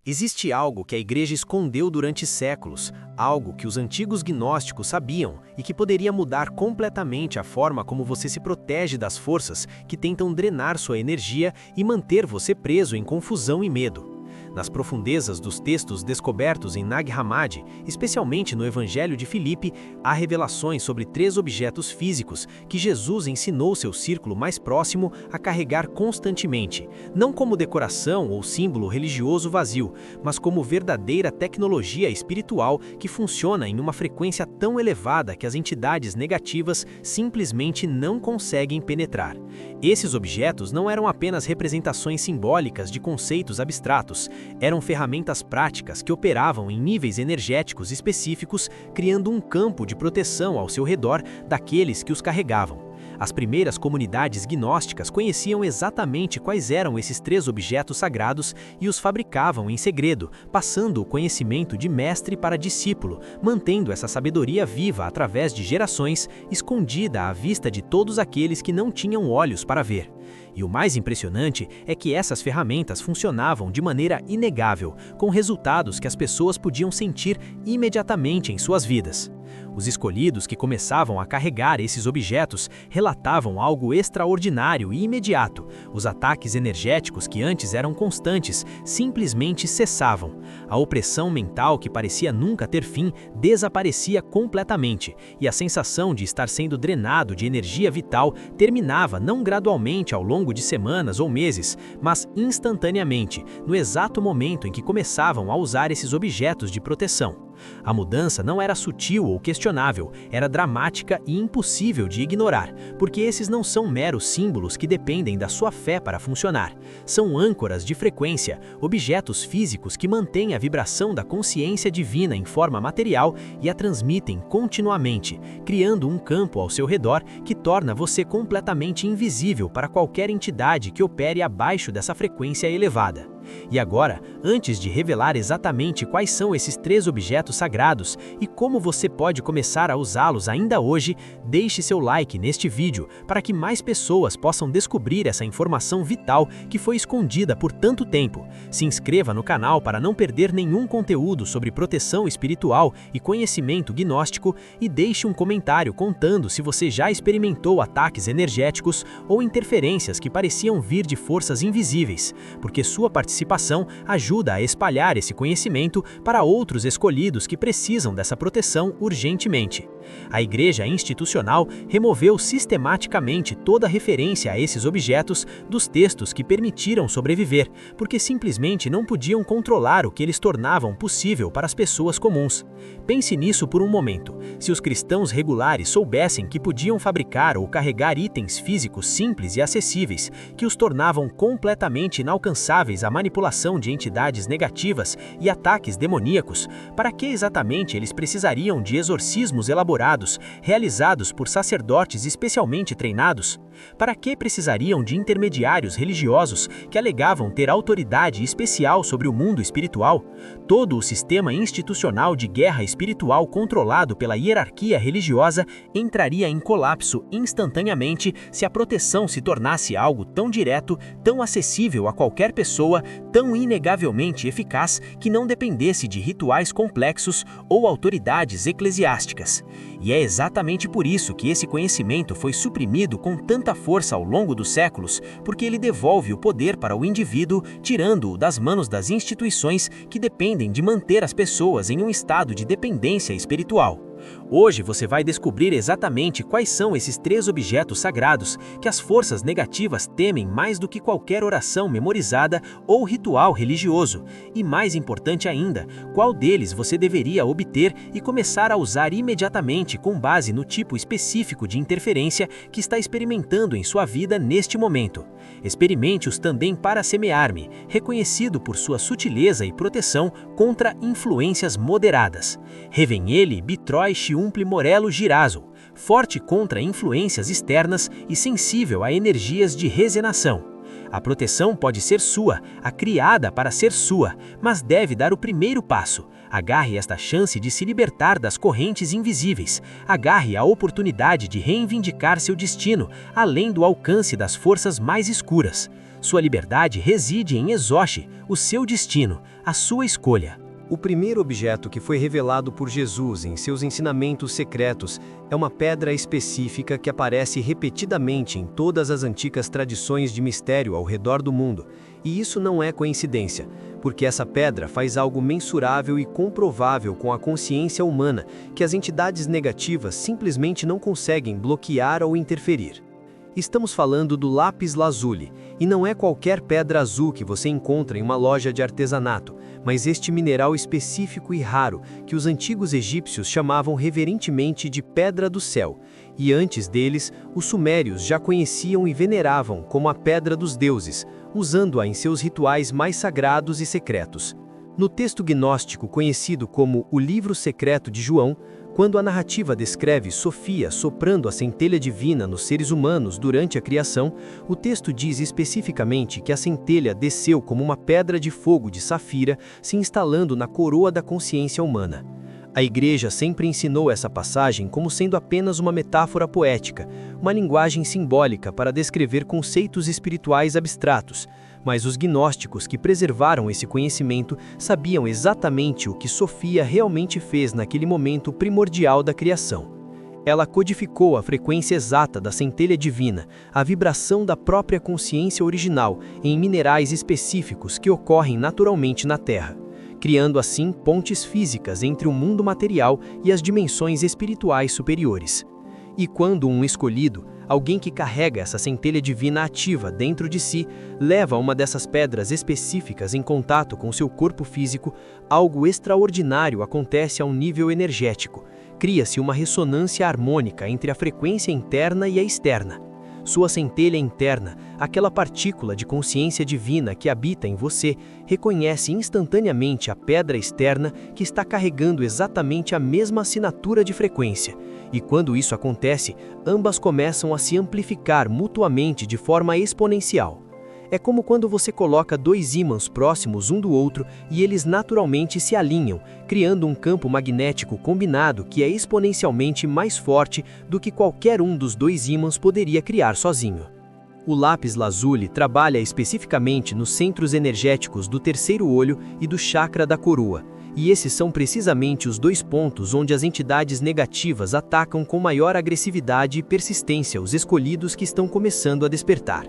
Existe algo que a Igreja escondeu durante séculos, algo que os antigos gnósticos sabiam e que poderia mudar completamente a forma como você se protege das forças que tentam drenar sua energia e manter você preso em confusão e medo. Nas profundezas dos textos descobertos em Nag Hammadi, especialmente no Evangelho de Filipe, há revelações sobre 3 objetos físicos que Jesus ensinou seu círculo mais próximo a carregar constantemente, não como decoração ou símbolo religioso vazio, mas como verdadeira tecnologia espiritual que funciona em uma frequência tão elevada que as entidades negativas simplesmente não conseguem penetrar. Esses objetos não eram apenas representações simbólicas de conceitos abstratos, eram ferramentas práticas que operavam em níveis energéticos específicos, criando um campo de proteção ao seu redor daqueles que os carregavam. As primeiras comunidades gnósticas conheciam exatamente quais eram esses 3 objetos sagrados e os fabricavam em segredo, passando o conhecimento de mestre para discípulo, mantendo essa sabedoria viva através de gerações, escondida à vista de todos aqueles que não tinham olhos para ver. E o mais impressionante é que essas ferramentas funcionavam de maneira inegável, com resultados que as pessoas podiam sentir imediatamente em suas vidas. Os escolhidos que começavam a carregar esses objetos relatavam algo extraordinário e imediato. Os ataques energéticos que antes eram constantes simplesmente cessavam. A opressão mental que parecia nunca ter fim desaparecia completamente, e a sensação de estar sendo drenado de energia vital terminava não gradualmente ao longo de semanas ou meses, mas instantaneamente, no exato momento em que começavam a usar esses objetos de proteção. A mudança não era sutil ou questionável, era dramática e impossível de ignorar, porque esses não são meros símbolos que dependem da sua fé para funcionar. São âncoras de frequência, objetos físicos que mantêm a vibração da consciência divina em forma material e a transmitem continuamente, criando um campo ao seu redor que torna você completamente invisível para qualquer entidade que opere abaixo dessa frequência elevada. E agora, antes de revelar exatamente quais são esses 3 objetos sagrados e como você pode começar a usá-los ainda hoje, deixe seu like neste vídeo para que mais pessoas possam descobrir essa informação vital que foi escondida por tanto tempo. Se inscreva no canal para não perder nenhum conteúdo sobre proteção espiritual e conhecimento gnóstico e deixe um comentário contando se você já experimentou ataques energéticos ou interferências que pareciam vir de forças invisíveis, porque sua participação ajuda a espalhar esse conhecimento para outros escolhidos que precisam dessa proteção urgentemente. A Igreja institucional removeu sistematicamente toda referência a esses objetos dos textos que permitiram sobreviver, porque simplesmente não podiam controlar o que eles tornavam possível para as pessoas comuns. Pense nisso por um momento. Se os cristãos regulares soubessem que podiam fabricar ou carregar itens físicos simples e acessíveis, que os tornavam completamente inalcançáveis à manipulação de entidades negativas e ataques demoníacos, para que exatamente eles precisariam de exorcismos elaborados, realizados por sacerdotes especialmente treinados? Para que precisariam de intermediários religiosos que alegavam ter autoridade especial sobre o mundo espiritual? Todo o sistema institucional de guerra espiritual controlado pela hierarquia religiosa entraria em colapso instantaneamente se a proteção se tornasse algo tão direto, tão acessível a qualquer pessoa, tão inegavelmente eficaz que não dependesse de rituais complexos ou autoridades eclesiásticas. E é exatamente por isso que esse conhecimento foi suprimido com tanta força ao longo dos séculos, porque ele devolve o poder para o indivíduo, tirando-o das mãos das instituições que dependem de manter as pessoas em um estado de dependência espiritual. Hoje você vai descobrir exatamente quais são esses 3 objetos sagrados que as forças negativas temem mais do que qualquer oração memorizada ou ritual religioso. E mais importante ainda, qual deles você deveria obter e começar a usar imediatamente com base no tipo específico de interferência que está experimentando em sua vida neste momento. Experimente-os também para semear-me, reconhecido por sua sutileza e proteção contra influências moderadas. Revenhele Bitroi Xiumple Morelo Girazo, forte contra influências externas e sensível a energias de rezenação. A proteção pode ser sua, a criada para ser sua, mas deve dar o primeiro passo. Agarre esta chance de se libertar das correntes invisíveis. Agarre a oportunidade de reivindicar seu destino, além do alcance das forças mais escuras. Sua liberdade reside em Exoche, o seu destino. a sua escolha. O primeiro objeto que foi revelado por Jesus em seus ensinamentos secretos é uma pedra específica que aparece repetidamente em todas as antigas tradições de mistério ao redor do mundo. E isso não é coincidência, porque essa pedra faz algo mensurável e comprovável com a consciência humana que as entidades negativas simplesmente não conseguem bloquear ou interferir. Estamos falando do lápis lazuli, e não é qualquer pedra azul que você encontra em uma loja de artesanato, mas este mineral específico e raro que os antigos egípcios chamavam reverentemente de pedra do céu, e antes deles, os sumérios já conheciam e veneravam como a pedra dos deuses, usando-a em seus rituais mais sagrados e secretos. No texto gnóstico conhecido como o Livro Secreto de João, quando a narrativa descreve Sofia soprando a centelha divina nos seres humanos durante a criação, o texto diz especificamente que a centelha desceu como uma pedra de fogo de safira, se instalando na coroa da consciência humana. A Igreja sempre ensinou essa passagem como sendo apenas uma metáfora poética, uma linguagem simbólica para descrever conceitos espirituais abstratos, mas os gnósticos que preservaram esse conhecimento sabiam exatamente o que Sofia realmente fez naquele momento primordial da criação. Ela codificou a frequência exata da centelha divina, a vibração da própria consciência original, em minerais específicos que ocorrem naturalmente na Terra, criando assim pontes físicas entre o mundo material e as dimensões espirituais superiores. E quando um escolhido, alguém que carrega essa centelha divina ativa dentro de si, leva uma dessas pedras específicas em contato com seu corpo físico, algo extraordinário acontece a um nível energético. Cria-se uma ressonância harmônica entre a frequência interna e a externa. Sua centelha interna, aquela partícula de consciência divina que habita em você, reconhece instantaneamente a pedra externa que está carregando exatamente a mesma assinatura de frequência. E quando isso acontece, ambas começam a se amplificar mutuamente de forma exponencial. É como quando você coloca dois ímãs próximos um do outro e eles naturalmente se alinham, criando um campo magnético combinado que é exponencialmente mais forte do que qualquer um dos dois ímãs poderia criar sozinho. O lápis lazuli trabalha especificamente nos centros energéticos do terceiro olho e do chakra da coroa, e esses são precisamente os dois pontos onde as entidades negativas atacam com maior agressividade e persistência os escolhidos que estão começando a despertar.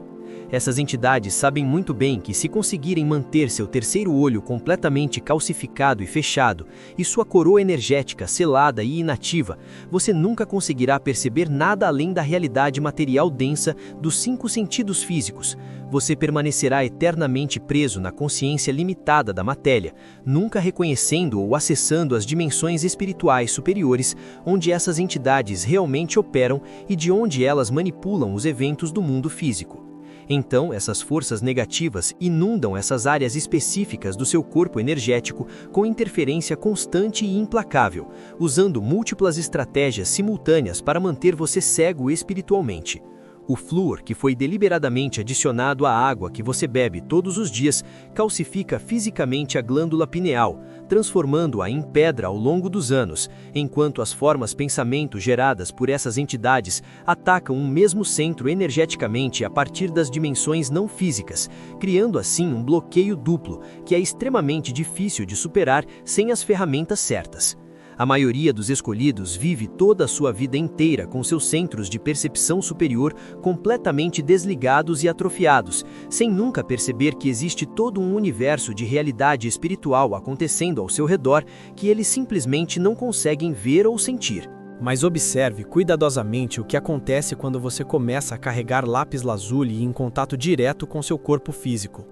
Essas entidades sabem muito bem que se conseguirem manter seu terceiro olho completamente calcificado e fechado, e sua coroa energética selada e inativa, você nunca conseguirá perceber nada além da realidade material densa dos 5 sentidos físicos. Você permanecerá eternamente preso na consciência limitada da matéria, nunca reconhecendo ou acessando as dimensões espirituais superiores, onde essas entidades realmente operam e de onde elas manipulam os eventos do mundo físico. Então, essas forças negativas inundam essas áreas específicas do seu corpo energético com interferência constante e implacável, usando múltiplas estratégias simultâneas para manter você cego espiritualmente. O flúor, que foi deliberadamente adicionado à água que você bebe todos os dias, calcifica fisicamente a glândula pineal, transformando-a em pedra ao longo dos anos, enquanto as formas pensamento geradas por essas entidades atacam um mesmo centro energeticamente a partir das dimensões não físicas, criando assim um bloqueio duplo, que é extremamente difícil de superar sem as ferramentas certas. A maioria dos escolhidos vive toda a sua vida inteira com seus centros de percepção superior completamente desligados e atrofiados, sem nunca perceber que existe todo um universo de realidade espiritual acontecendo ao seu redor que eles simplesmente não conseguem ver ou sentir. Mas observe cuidadosamente o que acontece quando você começa a carregar lápis lazuli em contato direto com seu corpo físico.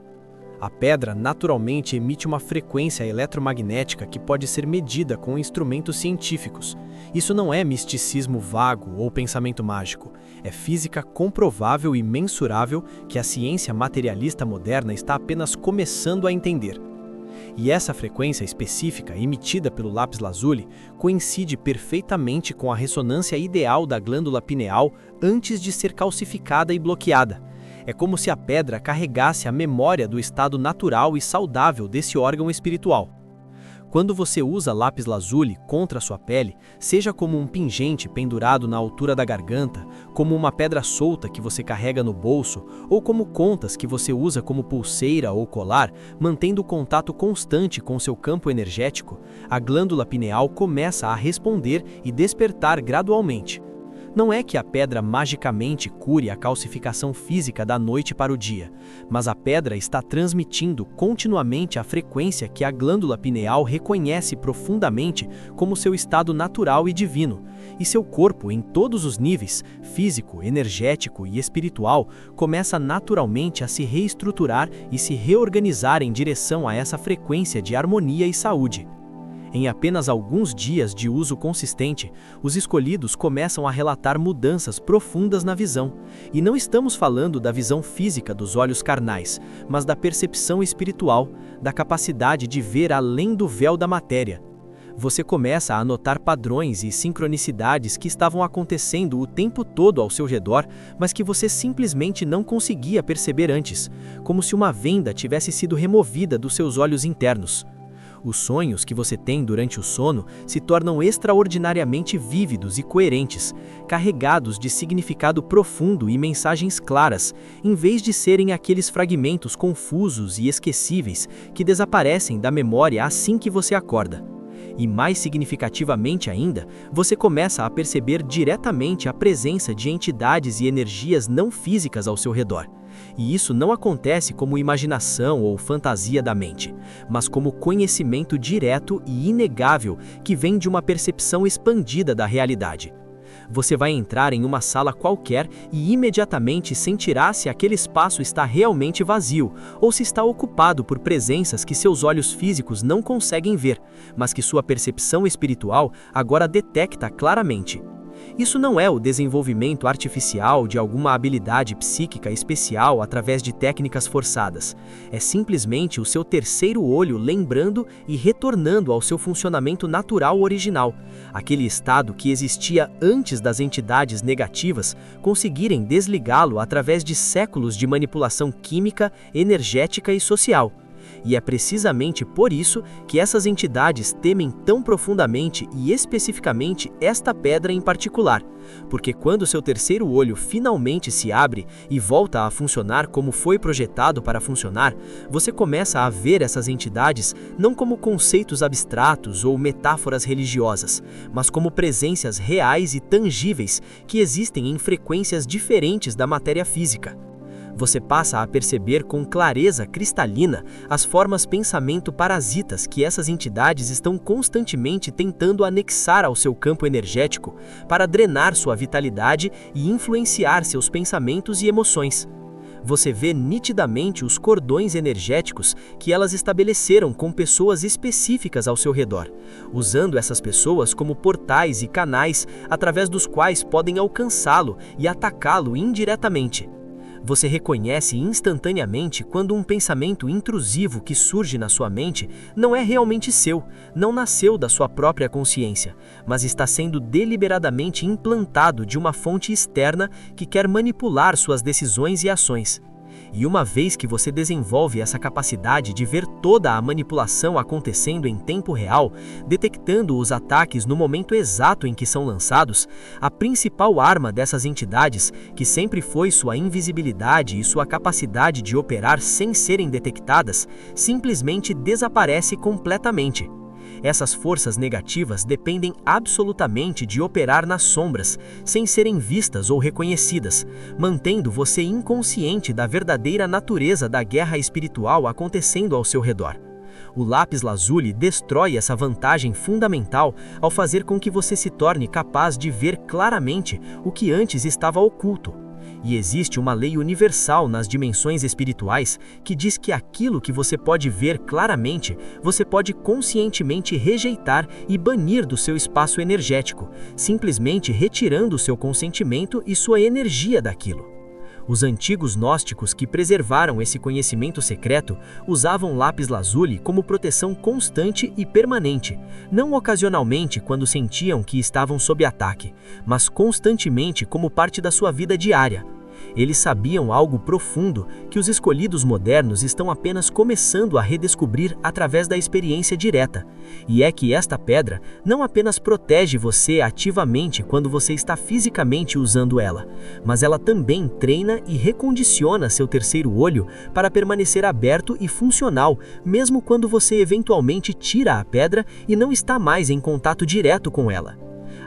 A pedra naturalmente emite uma frequência eletromagnética que pode ser medida com instrumentos científicos. Isso não é misticismo vago ou pensamento mágico. É física comprovável e mensurável que a ciência materialista moderna está apenas começando a entender. E essa frequência específica emitida pelo lápis lazuli coincide perfeitamente com a ressonância ideal da glândula pineal antes de ser calcificada e bloqueada. É como se a pedra carregasse a memória do estado natural e saudável desse órgão espiritual. Quando você usa lápis lazuli contra a sua pele, seja como um pingente pendurado na altura da garganta, como uma pedra solta que você carrega no bolso, ou como contas que você usa como pulseira ou colar, mantendo contato constante com seu campo energético, a glândula pineal começa a responder e despertar gradualmente. Não é que a pedra magicamente cure a calcificação física da noite para o dia, mas a pedra está transmitindo continuamente a frequência que a glândula pineal reconhece profundamente como seu estado natural e divino, e seu corpo, em todos os níveis, físico, energético e espiritual, começa naturalmente a se reestruturar e se reorganizar em direção a essa frequência de harmonia e saúde. Em apenas alguns dias de uso consistente, os escolhidos começam a relatar mudanças profundas na visão. E não estamos falando da visão física dos olhos carnais, mas da percepção espiritual, da capacidade de ver além do véu da matéria. Você começa a notar padrões e sincronicidades que estavam acontecendo o tempo todo ao seu redor, mas que você simplesmente não conseguia perceber antes, como se uma venda tivesse sido removida dos seus olhos internos. Os sonhos que você tem durante o sono se tornam extraordinariamente vívidos e coerentes, carregados de significado profundo e mensagens claras, em vez de serem aqueles fragmentos confusos e esquecíveis que desaparecem da memória assim que você acorda. E mais significativamente ainda, você começa a perceber diretamente a presença de entidades e energias não físicas ao seu redor. E isso não acontece como imaginação ou fantasia da mente, mas como conhecimento direto e inegável que vem de uma percepção expandida da realidade. Você vai entrar em uma sala qualquer e imediatamente sentirá se aquele espaço está realmente vazio ou se está ocupado por presenças que seus olhos físicos não conseguem ver, mas que sua percepção espiritual agora detecta claramente. Isso não é o desenvolvimento artificial de alguma habilidade psíquica especial através de técnicas forçadas. É simplesmente o seu terceiro olho lembrando e retornando ao seu funcionamento natural original, aquele estado que existia antes das entidades negativas conseguirem desligá-lo através de séculos de manipulação química, energética e social. E é precisamente por isso que essas entidades temem tão profundamente e especificamente esta pedra em particular, porque quando seu terceiro olho finalmente se abre e volta a funcionar como foi projetado para funcionar, você começa a ver essas entidades não como conceitos abstratos ou metáforas religiosas, mas como presenças reais e tangíveis que existem em frequências diferentes da matéria física. Você passa a perceber com clareza cristalina as formas pensamento parasitas que essas entidades estão constantemente tentando anexar ao seu campo energético para drenar sua vitalidade e influenciar seus pensamentos e emoções. Você vê nitidamente os cordões energéticos que elas estabeleceram com pessoas específicas ao seu redor, usando essas pessoas como portais e canais através dos quais podem alcançá-lo e atacá-lo indiretamente. Você reconhece instantaneamente quando um pensamento intrusivo que surge na sua mente não é realmente seu, não nasceu da sua própria consciência, mas está sendo deliberadamente implantado de uma fonte externa que quer manipular suas decisões e ações. E uma vez que você desenvolve essa capacidade de ver toda a manipulação acontecendo em tempo real, detectando os ataques no momento exato em que são lançados, a principal arma dessas entidades, que sempre foi sua invisibilidade e sua capacidade de operar sem serem detectadas, simplesmente desaparece completamente. Essas forças negativas dependem absolutamente de operar nas sombras, sem serem vistas ou reconhecidas, mantendo você inconsciente da verdadeira natureza da guerra espiritual acontecendo ao seu redor. O lápis lazuli destrói essa vantagem fundamental ao fazer com que você se torne capaz de ver claramente o que antes estava oculto. E existe uma lei universal nas dimensões espirituais que diz que aquilo que você pode ver claramente, você pode conscientemente rejeitar e banir do seu espaço energético, simplesmente retirando o seu consentimento e sua energia daquilo. Os antigos gnósticos que preservaram esse conhecimento secreto usavam lápis lazuli como proteção constante e permanente, não ocasionalmente quando sentiam que estavam sob ataque, mas constantemente como parte da sua vida diária. Eles sabiam algo profundo que os escolhidos modernos estão apenas começando a redescobrir através da experiência direta. E é que esta pedra não apenas protege você ativamente quando você está fisicamente usando ela, mas ela também treina e recondiciona seu terceiro olho para permanecer aberto e funcional, mesmo quando você eventualmente tira a pedra e não está mais em contato direto com ela.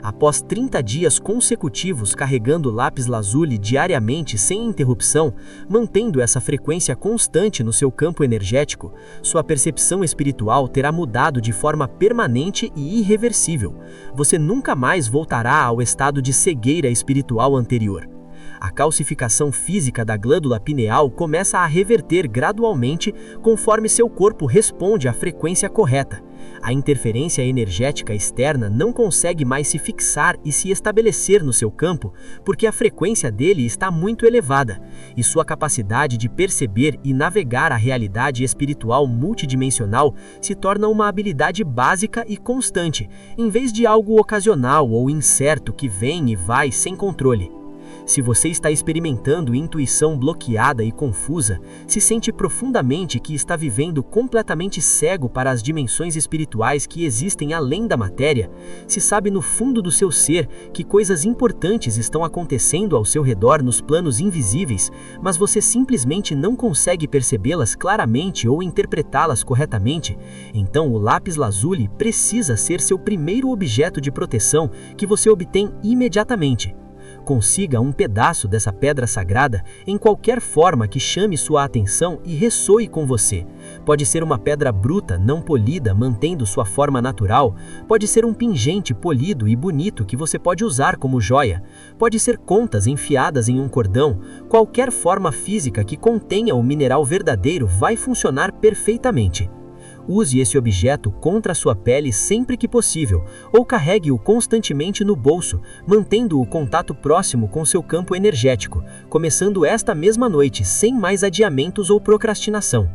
Após 30 dias consecutivos carregando lápis lazuli diariamente sem interrupção, mantendo essa frequência constante no seu campo energético, sua percepção espiritual terá mudado de forma permanente e irreversível. Você nunca mais voltará ao estado de cegueira espiritual anterior. A calcificação física da glândula pineal começa a reverter gradualmente conforme seu corpo responde à frequência correta. A interferência energética externa não consegue mais se fixar e se estabelecer no seu campo porque a frequência dele está muito elevada, e sua capacidade de perceber e navegar a realidade espiritual multidimensional se torna uma habilidade básica e constante, em vez de algo ocasional ou incerto que vem e vai sem controle. Se você está experimentando intuição bloqueada e confusa, se sente profundamente que está vivendo completamente cego para as dimensões espirituais que existem além da matéria, se sabe no fundo do seu ser que coisas importantes estão acontecendo ao seu redor nos planos invisíveis, mas você simplesmente não consegue percebê-las claramente ou interpretá-las corretamente, então o lápis lazuli precisa ser seu primeiro objeto de proteção que você obtém imediatamente. Consiga um pedaço dessa pedra sagrada em qualquer forma que chame sua atenção e ressoe com você. Pode ser uma pedra bruta, não polida, mantendo sua forma natural. Pode ser um pingente polido e bonito que você pode usar como joia. Pode ser contas enfiadas em um cordão. Qualquer forma física que contenha o mineral verdadeiro vai funcionar perfeitamente. Use esse objeto contra sua pele sempre que possível, ou carregue-o constantemente no bolso, mantendo o contato próximo com seu campo energético, começando esta mesma noite sem mais adiamentos ou procrastinação.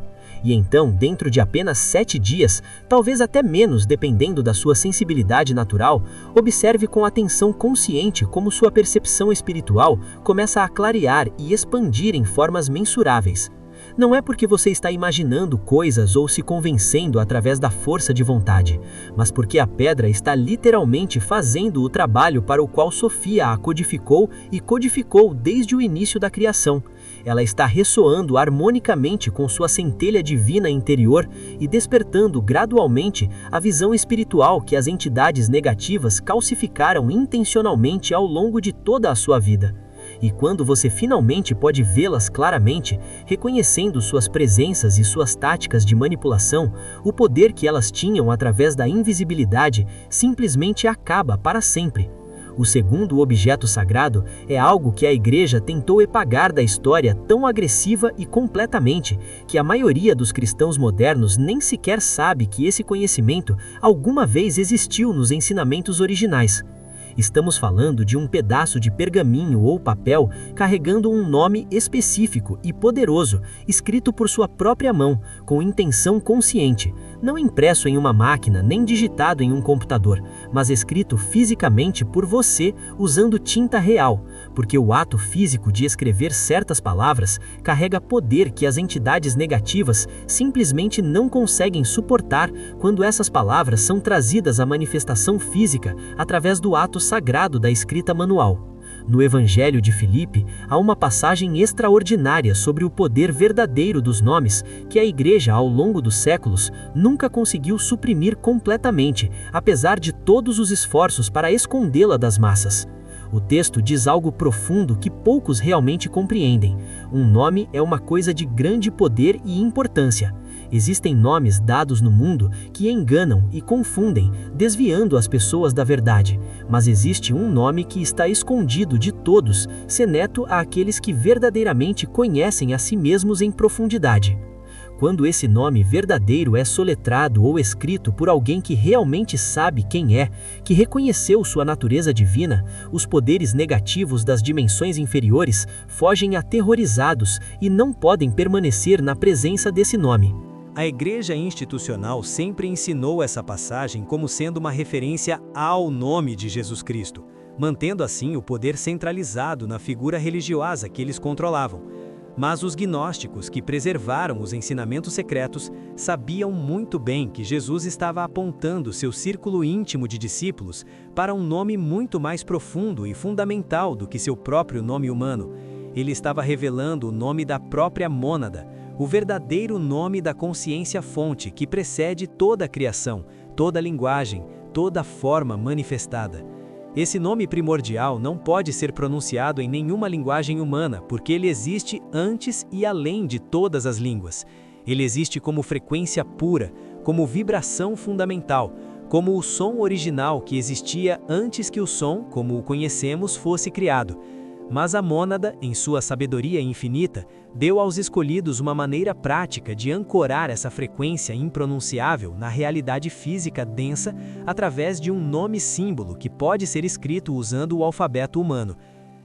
E então, dentro de apenas 7 dias, talvez até menos dependendo da sua sensibilidade natural, observe com atenção consciente como sua percepção espiritual começa a clarear e expandir em formas mensuráveis. Não é porque você está imaginando coisas ou se convencendo através da força de vontade, mas porque a pedra está literalmente fazendo o trabalho para o qual Sofia a codificou e codificou desde o início da criação. Ela está ressoando harmonicamente com sua centelha divina interior e despertando gradualmente a visão espiritual que as entidades negativas calcificaram intencionalmente ao longo de toda a sua vida. E quando você finalmente pode vê-las claramente, reconhecendo suas presenças e suas táticas de manipulação, o poder que elas tinham através da invisibilidade simplesmente acaba para sempre. O segundo objeto sagrado é algo que a Igreja tentou apagar da história tão agressiva e completamente, que a maioria dos cristãos modernos nem sequer sabe que esse conhecimento alguma vez existiu nos ensinamentos originais. Estamos falando de um pedaço de pergaminho ou papel carregando um nome específico e poderoso, escrito por sua própria mão, com intenção consciente, não impresso em uma máquina nem digitado em um computador, mas escrito fisicamente por você usando tinta real, porque o ato físico de escrever certas palavras carrega poder que as entidades negativas simplesmente não conseguem suportar quando essas palavras são trazidas à manifestação física através do ato sagrado da escrita manual. No Evangelho de Filipe, há uma passagem extraordinária sobre o poder verdadeiro dos nomes que a Igreja, ao longo dos séculos, nunca conseguiu suprimir completamente, apesar de todos os esforços para escondê-la das massas. O texto diz algo profundo que poucos realmente compreendem. Um nome é uma coisa de grande poder e importância. Existem nomes dados no mundo que enganam e confundem, desviando as pessoas da verdade. Mas existe um nome que está escondido de todos, seneto àqueles que verdadeiramente conhecem a si mesmos em profundidade. Quando esse nome verdadeiro é soletrado ou escrito por alguém que realmente sabe quem é, que reconheceu sua natureza divina, os poderes negativos das dimensões inferiores fogem aterrorizados e não podem permanecer na presença desse nome. A Igreja institucional sempre ensinou essa passagem como sendo uma referência ao nome de Jesus Cristo. mantendo assim o poder centralizado na figura religiosa que eles controlavam. Mas os gnósticos, que preservaram os ensinamentos secretos, sabiam muito bem que Jesus estava apontando seu círculo íntimo de discípulos para um nome muito mais profundo e fundamental do que seu próprio nome humano. Ele estava revelando o nome da própria mônada, o verdadeiro nome da consciência-fonte que precede toda a criação, toda a linguagem, toda a forma manifestada. Esse nome primordial não pode ser pronunciado em nenhuma linguagem humana, porque ele existe antes e além de todas as línguas. Ele existe como frequência pura, como vibração fundamental, como o som original que existia antes que o som, como o conhecemos, fosse criado. Mas a mônada, em sua sabedoria infinita, deu aos escolhidos uma maneira prática de ancorar essa frequência impronunciável na realidade física densa através de um nome-símbolo que pode ser escrito usando o alfabeto humano.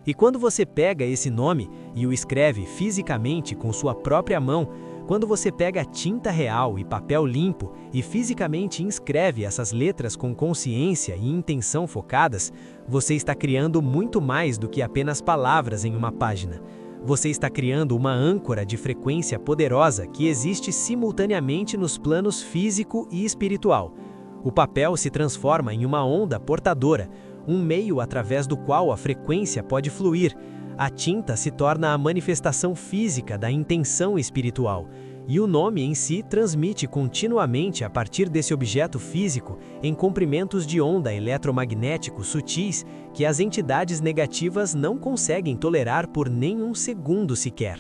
E quando você pega esse nome e o escreve fisicamente com sua própria mão, quando você pega tinta real e papel limpo e fisicamente inscreve essas letras com consciência e intenção focadas, você está criando muito mais do que apenas palavras em uma página. Você está criando uma âncora de frequência poderosa que existe simultaneamente nos planos físico e espiritual. O papel se transforma em uma onda portadora, um meio através do qual a frequência pode fluir. A tinta se torna a manifestação física da intenção espiritual, e o nome em si transmite continuamente a partir desse objeto físico em comprimentos de onda eletromagnéticos sutis que as entidades negativas não conseguem tolerar por nenhum segundo sequer.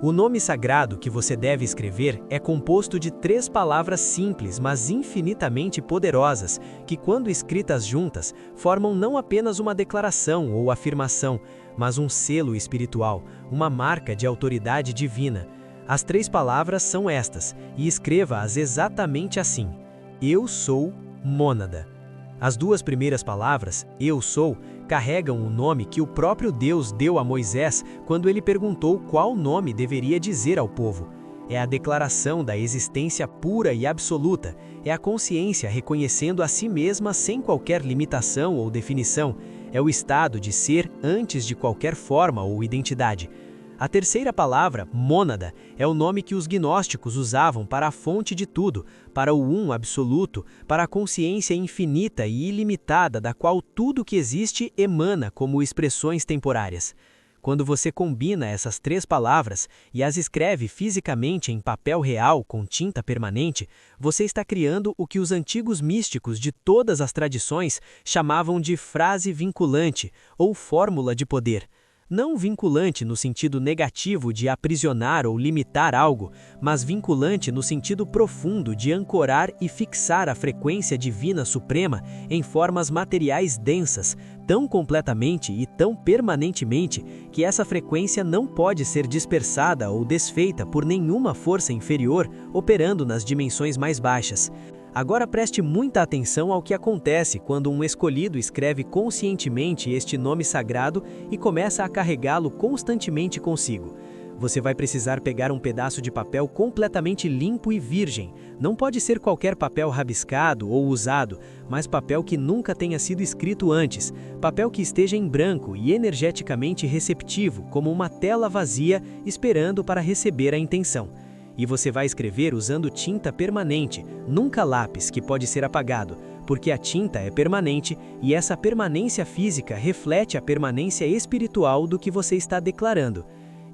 O nome sagrado que você deve escrever é composto de 3 palavras simples, mas infinitamente poderosas, que quando escritas juntas, formam não apenas uma declaração ou afirmação, mas um selo espiritual, uma marca de autoridade divina. As 3 palavras são estas, e escreva-as exatamente assim: Eu sou mônada. As 2 primeiras palavras, Eu sou, carregam o nome que o próprio Deus deu a Moisés quando ele perguntou qual nome deveria dizer ao povo. É a declaração da existência pura e absoluta, é a consciência reconhecendo a si mesma sem qualquer limitação ou definição, é o estado de ser antes de qualquer forma ou identidade. A terceira palavra, mônada, é o nome que os gnósticos usavam para a fonte de tudo, para o um absoluto, para a consciência infinita e ilimitada da qual tudo que existe emana como expressões temporárias. Quando você combina essas 3 palavras e as escreve fisicamente em papel real com tinta permanente, você está criando o que os antigos místicos de todas as tradições chamavam de frase vinculante ou fórmula de poder. Não vinculante no sentido negativo de aprisionar ou limitar algo, mas vinculante no sentido profundo de ancorar e fixar a frequência divina suprema em formas materiais densas, tão completamente e tão permanentemente que essa frequência não pode ser dispersada ou desfeita por nenhuma força inferior operando nas dimensões mais baixas. Agora preste muita atenção ao que acontece quando um escolhido escreve conscientemente este nome sagrado e começa a carregá-lo constantemente consigo. Você vai precisar pegar um pedaço de papel completamente limpo e virgem. Não pode ser qualquer papel rabiscado ou usado, mas papel que nunca tenha sido escrito antes, papel que esteja em branco e energeticamente receptivo, como uma tela vazia esperando para receber a intenção. E você vai escrever usando tinta permanente, nunca lápis que pode ser apagado, porque a tinta é permanente e essa permanência física reflete a permanência espiritual do que você está declarando.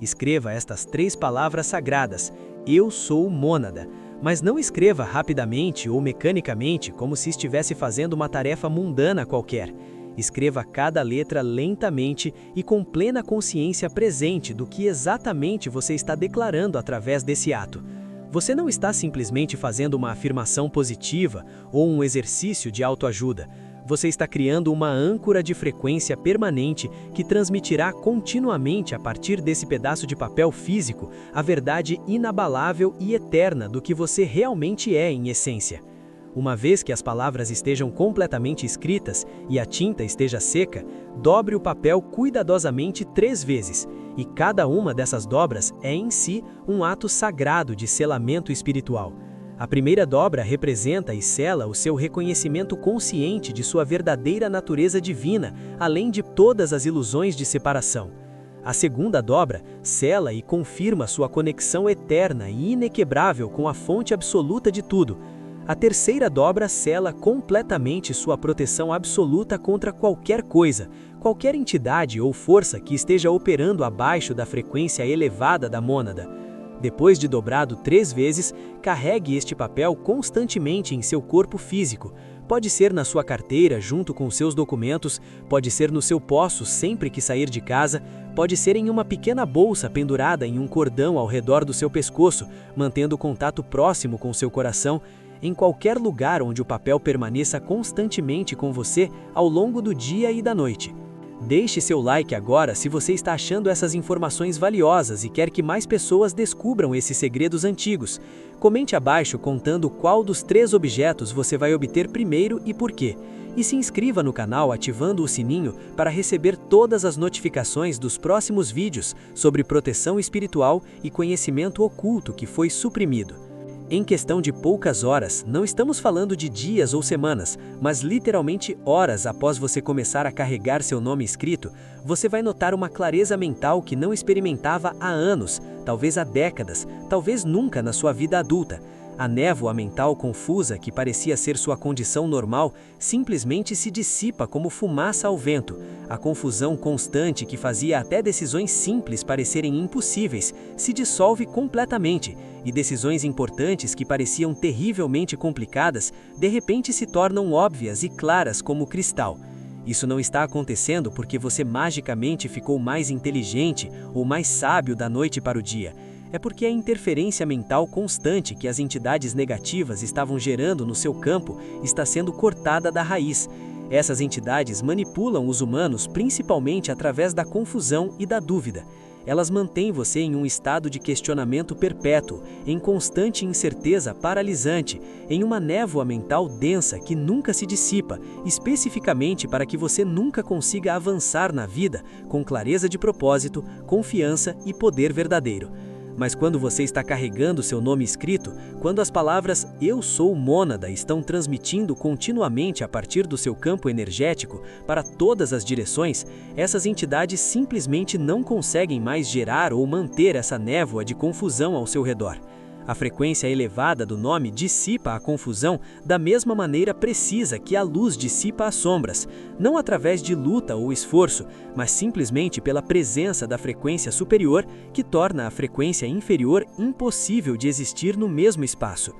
Escreva estas 3 palavras sagradas: Eu sou mônada. Mas não escreva rapidamente ou mecanicamente como se estivesse fazendo uma tarefa mundana qualquer. Escreva cada letra lentamente e com plena consciência presente do que exatamente você está declarando através desse ato. Você não está simplesmente fazendo uma afirmação positiva ou um exercício de autoajuda. Você está criando uma âncora de frequência permanente que transmitirá continuamente a partir desse pedaço de papel físico a verdade inabalável e eterna do que você realmente é em essência. Uma vez que as palavras estejam completamente escritas e a tinta esteja seca, dobre o papel cuidadosamente 3 vezes, e cada uma dessas dobras é em si um ato sagrado de selamento espiritual. A primeira dobra representa e sela o seu reconhecimento consciente de sua verdadeira natureza divina, além de todas as ilusões de separação. A segunda dobra sela e confirma sua conexão eterna e inequebrável com a fonte absoluta de tudo. A terceira dobra sela completamente sua proteção absoluta contra qualquer coisa, qualquer entidade ou força que esteja operando abaixo da frequência elevada da mônada. Depois de dobrado 3 vezes, carregue este papel constantemente em seu corpo físico. Pode ser na sua carteira, junto com seus documentos, pode ser no seu poço sempre que sair de casa, pode ser em uma pequena bolsa pendurada em um cordão ao redor do seu pescoço, mantendo contato próximo com seu coração, em qualquer lugar onde o papel permaneça constantemente com você ao longo do dia e da noite. Deixe seu like agora se você está achando essas informações valiosas e quer que mais pessoas descubram esses segredos antigos. Comente abaixo contando qual dos 3 objetos você vai obter primeiro e por quê. E se inscreva no canal ativando o sininho para receber todas as notificações dos próximos vídeos sobre proteção espiritual e conhecimento oculto que foi suprimido. Em questão de poucas horas, não estamos falando de dias ou semanas, mas literalmente horas após você começar a carregar seu nome escrito, você vai notar uma clareza mental que não experimentava há anos, talvez há décadas, talvez nunca na sua vida adulta. A névoa mental confusa, que parecia ser sua condição normal, simplesmente se dissipa como fumaça ao vento. A confusão constante que fazia até decisões simples parecerem impossíveis se dissolve completamente, e decisões importantes que pareciam terrivelmente complicadas, de repente se tornam óbvias e claras como cristal. Isso não está acontecendo porque você magicamente ficou mais inteligente ou mais sábio da noite para o dia. É porque a interferência mental constante que as entidades negativas estavam gerando no seu campo está sendo cortada da raiz. Essas entidades manipulam os humanos principalmente através da confusão e da dúvida. Elas mantêm você em um estado de questionamento perpétuo, em constante incerteza paralisante, em uma névoa mental densa que nunca se dissipa, especificamente para que você nunca consiga avançar na vida com clareza de propósito, confiança e poder verdadeiro. Mas quando você está carregando seu nome escrito, quando as palavras "Eu sou mônada" estão transmitindo continuamente a partir do seu campo energético para todas as direções, essas entidades simplesmente não conseguem mais gerar ou manter essa névoa de confusão ao seu redor. A frequência elevada do nome dissipa a confusão da mesma maneira precisa que a luz dissipa as sombras, não através de luta ou esforço, mas simplesmente pela presença da frequência superior que torna a frequência inferior impossível de existir no mesmo espaço.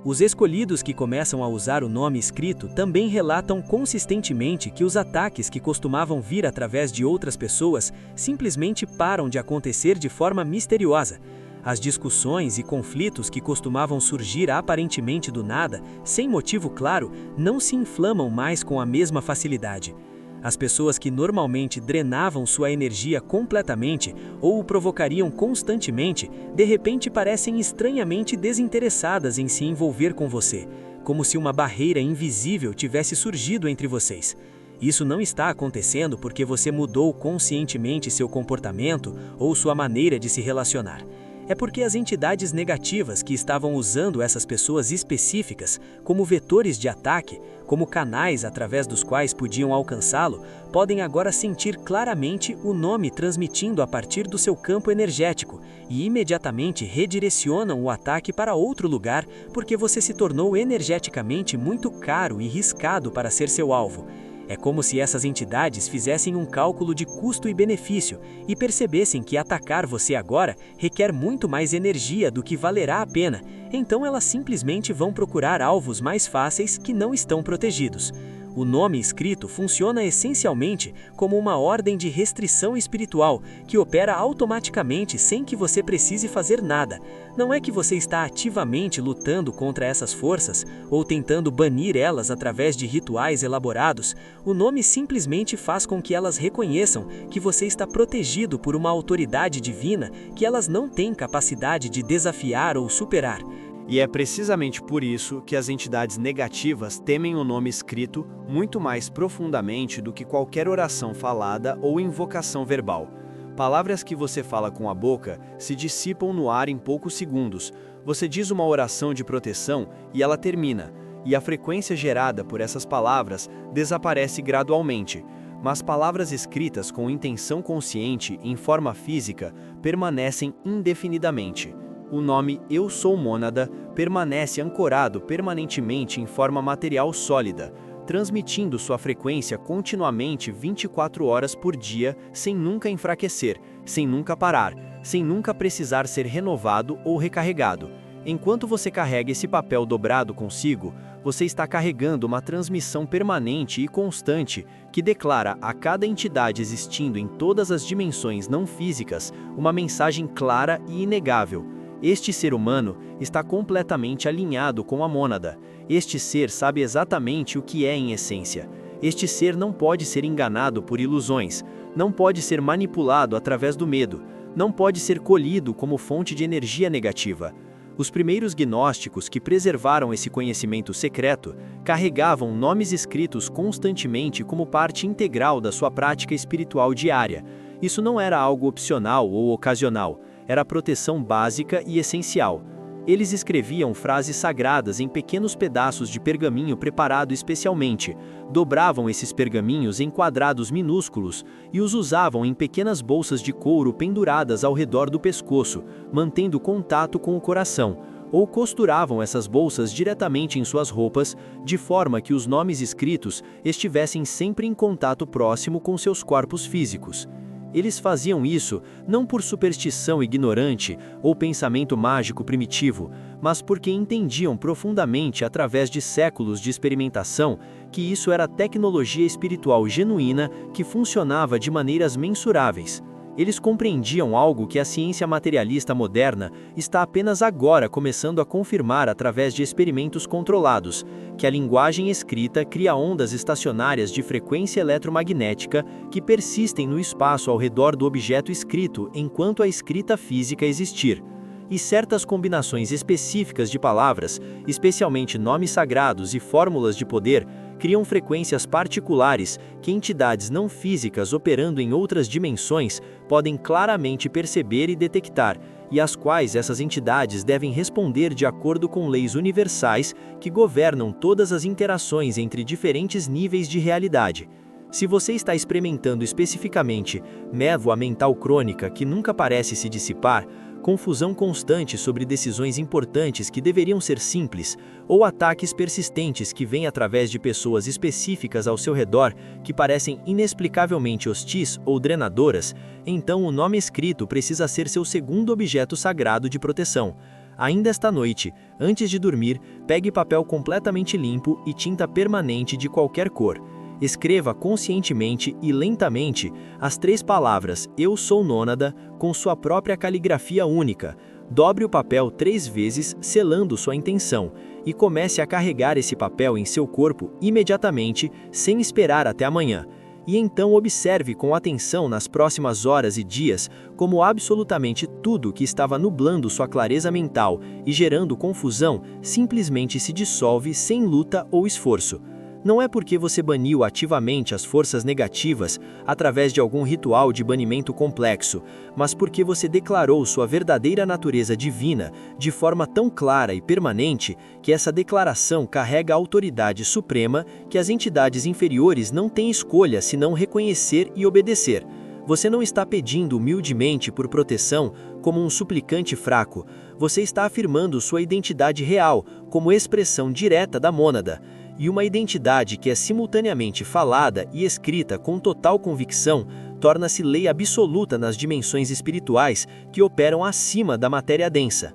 Os escolhidos que começam a usar o nome escrito também relatam consistentemente que os ataques que costumavam vir através de outras pessoas simplesmente param de acontecer de forma misteriosa. As discussões e conflitos que costumavam surgir aparentemente do nada, sem motivo claro, não se inflamam mais com a mesma facilidade. As pessoas que normalmente drenavam sua energia completamente ou o provocariam constantemente, de repente parecem estranhamente desinteressadas em se envolver com você, como se uma barreira invisível tivesse surgido entre vocês. Isso não está acontecendo porque você mudou conscientemente seu comportamento ou sua maneira de se relacionar. É porque as entidades negativas que estavam usando essas pessoas específicas como vetores de ataque, como canais através dos quais podiam alcançá-lo, podem agora sentir claramente o nome transmitindo a partir do seu campo energético e imediatamente redirecionam o ataque para outro lugar porque você se tornou energeticamente muito caro e riscado para ser seu alvo. É como se essas entidades fizessem um cálculo de custo e benefício e percebessem que atacar você agora requer muito mais energia do que valerá a pena, então elas simplesmente vão procurar alvos mais fáceis que não estão protegidos. O nome escrito funciona essencialmente como uma ordem de restrição espiritual que opera automaticamente sem que você precise fazer nada. Não é que você está ativamente lutando contra essas forças ou tentando banir elas através de rituais elaborados. O nome simplesmente faz com que elas reconheçam que você está protegido por uma autoridade divina que elas não têm capacidade de desafiar ou superar. E é precisamente por isso que as entidades negativas temem o nome escrito muito mais profundamente do que qualquer oração falada ou invocação verbal. Palavras que você fala com a boca se dissipam no ar em poucos segundos, Você diz uma oração de proteção e ela termina, e a frequência gerada por essas palavras desaparece gradualmente, mas palavras escritas com intenção consciente em forma física permanecem indefinidamente. O nome Eu Sou Mônada permanece ancorado permanentemente em forma material sólida, transmitindo sua frequência continuamente 24 horas por dia, sem nunca enfraquecer, sem nunca parar, sem nunca precisar ser renovado ou recarregado. Enquanto você carrega esse papel dobrado consigo, você está carregando uma transmissão permanente e constante que declara a cada entidade existindo em todas as dimensões não físicas uma mensagem clara e inegável. Este ser humano está completamente alinhado com a mônada. Este ser sabe exatamente o que é em essência. Este ser não pode ser enganado por ilusões, não pode ser manipulado através do medo, não pode ser colhido como fonte de energia negativa. Os primeiros gnósticos que preservaram esse conhecimento secreto carregavam nomes escritos constantemente como parte integral da sua prática espiritual diária. Isso não era algo opcional ou ocasional, era proteção básica e essencial. Eles escreviam frases sagradas em pequenos pedaços de pergaminho preparado especialmente, dobravam esses pergaminhos em quadrados minúsculos e os usavam em pequenas bolsas de couro penduradas ao redor do pescoço, mantendo contato com o coração, ou costuravam essas bolsas diretamente em suas roupas, de forma que os nomes escritos estivessem sempre em contato próximo com seus corpos físicos. Eles faziam isso não por superstição ignorante ou pensamento mágico primitivo, mas porque entendiam profundamente através de séculos de experimentação que isso era tecnologia espiritual genuína que funcionava de maneiras mensuráveis. Eles compreendiam algo que a ciência materialista moderna está apenas agora começando a confirmar através de experimentos controlados, que a linguagem escrita cria ondas estacionárias de frequência eletromagnética que persistem no espaço ao redor do objeto escrito enquanto a escrita física existir. E certas combinações específicas de palavras, especialmente nomes sagrados e fórmulas de poder, criam frequências particulares que entidades não físicas operando em outras dimensões podem claramente perceber e detectar, e às quais essas entidades devem responder de acordo com leis universais que governam todas as interações entre diferentes níveis de realidade. Se você está experimentando especificamente névoa mental crônica que nunca parece se dissipar, confusão constante sobre decisões importantes que deveriam ser simples, ou ataques persistentes que vêm através de pessoas específicas ao seu redor que parecem inexplicavelmente hostis ou drenadoras, então o nome escrito precisa ser seu segundo objeto sagrado de proteção. Ainda esta noite, antes de dormir, pegue papel completamente limpo e tinta permanente de qualquer cor. Escreva conscientemente e lentamente as 3 palavras Eu Sou Mônada com sua própria caligrafia única. Dobre o papel 3 vezes, selando sua intenção, e comece a carregar esse papel em seu corpo imediatamente, sem esperar até amanhã. E então observe com atenção nas próximas horas e dias como absolutamente tudo que estava nublando sua clareza mental e gerando confusão simplesmente se dissolve sem luta ou esforço. Não é porque você baniu ativamente as forças negativas através de algum ritual de banimento complexo, mas porque você declarou sua verdadeira natureza divina de forma tão clara e permanente que essa declaração carrega a autoridade suprema que as entidades inferiores não têm escolha senão reconhecer e obedecer. Você não está pedindo humildemente por proteção como um suplicante fraco, você está afirmando sua identidade real como expressão direta da mônada. E uma identidade que é simultaneamente falada e escrita com total convicção torna-se lei absoluta nas dimensões espirituais que operam acima da matéria densa.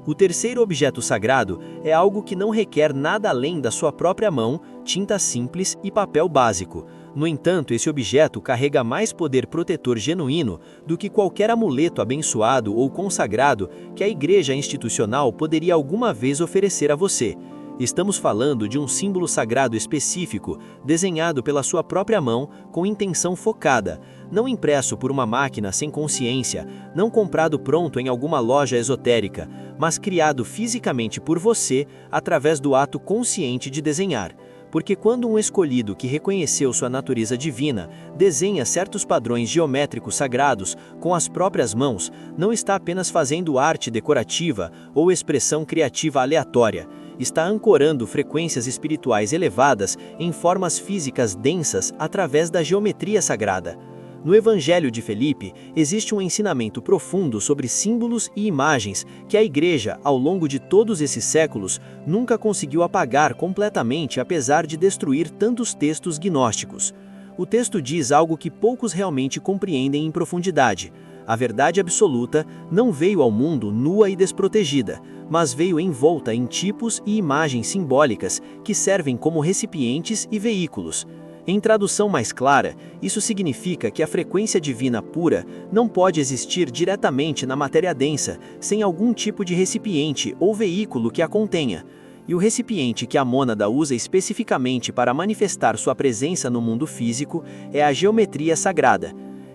O terceiro objeto sagrado é algo que não requer nada além da sua própria mão, tinta simples e papel básico. No entanto, esse objeto carrega mais poder protetor genuíno do que qualquer amuleto abençoado ou consagrado que a igreja institucional poderia alguma vez oferecer a você. Estamos falando de um símbolo sagrado específico, desenhado pela sua própria mão, com intenção focada, não impresso por uma máquina sem consciência, não comprado pronto em alguma loja esotérica, mas criado fisicamente por você através do ato consciente de desenhar. porque quando um escolhido que reconheceu sua natureza divina desenha certos padrões geométricos sagrados com as próprias mãos, não está apenas fazendo arte decorativa ou expressão criativa aleatória, está ancorando frequências espirituais elevadas em formas físicas densas através da geometria sagrada. No Evangelho de Felipe, existe um ensinamento profundo sobre símbolos e imagens que a Igreja, ao longo de todos esses séculos, nunca conseguiu apagar completamente apesar de destruir tantos textos gnósticos. O texto diz algo que poucos realmente compreendem em profundidade. A verdade absoluta não veio ao mundo nua e desprotegida, mas veio envolta em tipos e imagens simbólicas que servem como recipientes e veículos. Em tradução mais clara, isso significa que a frequência divina pura não pode existir diretamente na matéria densa, sem algum tipo de recipiente ou veículo que a contenha. E o recipiente que a mônada usa especificamente para manifestar sua presença no mundo físico é a geometria sagrada.